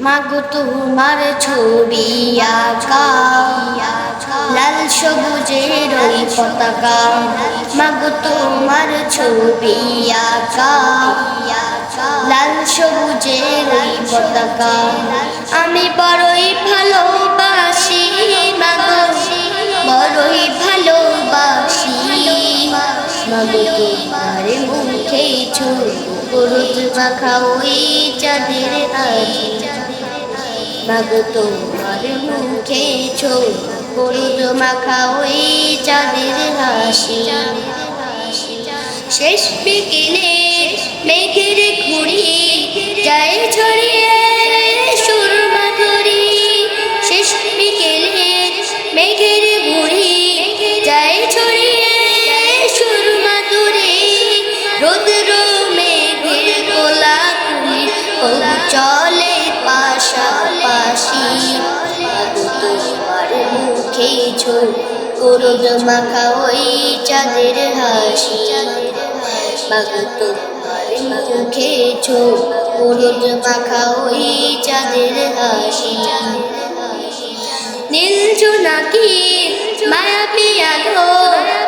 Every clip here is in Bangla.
মাগো তোমার ছবি আঁকা লাল সবুজের ওই পতাকা, মাগো তোমার ছবি আঁকা লাল সবুজের ওই পতাকা। আমি বড়ই ভালোবাসি মাগো, বড়ই ভালোবাসি মাগো তোমার মুখে হলুদ মাখা ওই চাঁদের হাসি, মাগো তোমার মুখে হলুদ মাখা ওই চাঁদের হাসি। শেষ বিকেলে মেঘের ঘুড়ি যায় ছড়িয়ে সুরমা ধরি, শেষ বিকেলে মেঘের ঘুড়ি যায় ছড়িয়ে সুরমা ধরি। রোদ্র মেঘের কোলাকুলি চলে পাশাপাশি, মাগো তোমার মুখে হলুদ মাখা ওই চাঁদের হাসি, মাগো তোমার মুখে হলুদ মাখা ওই চাঁদের হাসি। নীল জোনাকি মায়াবী আলো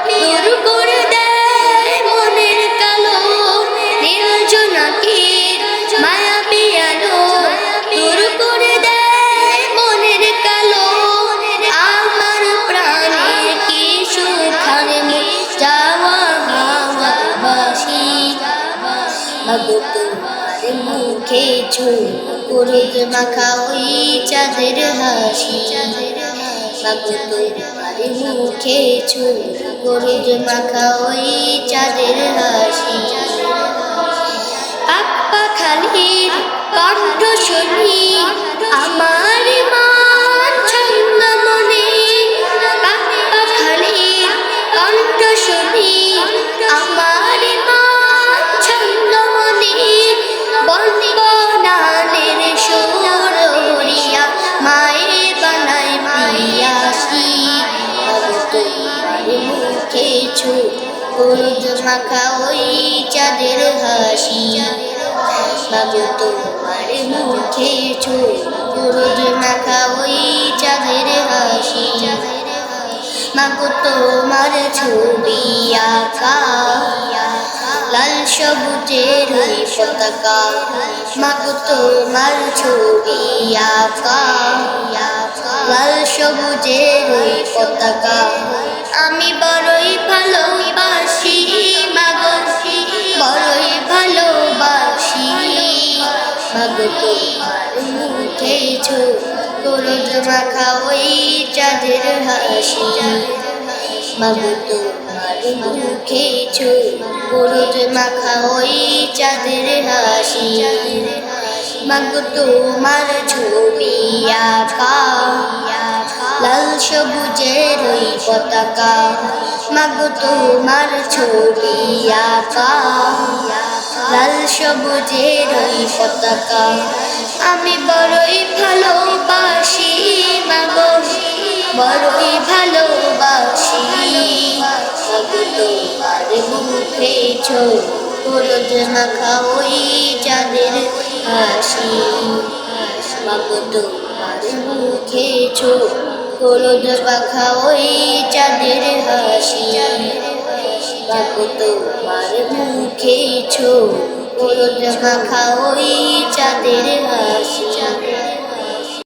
দূর করে দেয় মনের কালো, নীল জোনাকি মায়াবী আলো দূর করে দেয় মনের কালো। আমার প্রাণে কি সুখানে যাওয়া হাওয়া বাসি, মাগো তোমার মুখে হলুদ মাখা ওই চাঁদের হাসি, মাগো তোমার মুখে হলুদ মাখা ওই চাঁদের হাসি। পাক পাখালির কণ্ঠ শুনি আমার মান ছন্দ মনে, পাক পাখালির কণ্ঠ শুনি আমার মান ছন্দ মনে। বনবনানের সুরিয়া মায়ে বানায় প্রিয়াসী, মাগো তোমার মুখে হলুদ মাখা ওই চাঁদের হাসি, মাগো তোমার মুখে হলুদ মাখা ওই চাঁদের হাসি। মাগো তোমার ছবি আঁকা লাল সবুজের ওই পতাকা, মাগো তোমার ছবি আঁকা লাল সবুজের ওই পতাকা। আমি বড়ই ভালোবাসি মাগো, বড়ই ভালোবাসি মাগো তোমার মুখে হলুদ মাখা ওই চাঁদের হাসি, মাগো তোমার মুখে হলুদ মাখা ওই চাঁদের হাসি। মাগো তোমার ছবি আঁকা লাল সবুজের ওই পতাকা, মাগো তোমার ছবি আঁকা লাল সবুজের ওই পতাকা। আমি বড়ই ভালোবাসি মাগো, বড়ই ভালোবাসি মাগো তোমার মুখে হলুদ মাখা ওই চাঁদের হাসি, মাগো তোমার মুখে হলুদ মাখা ওই চাঁদের হাসি, মাগো তোমার মুখে হলুদ মাখা ওই চাঁদের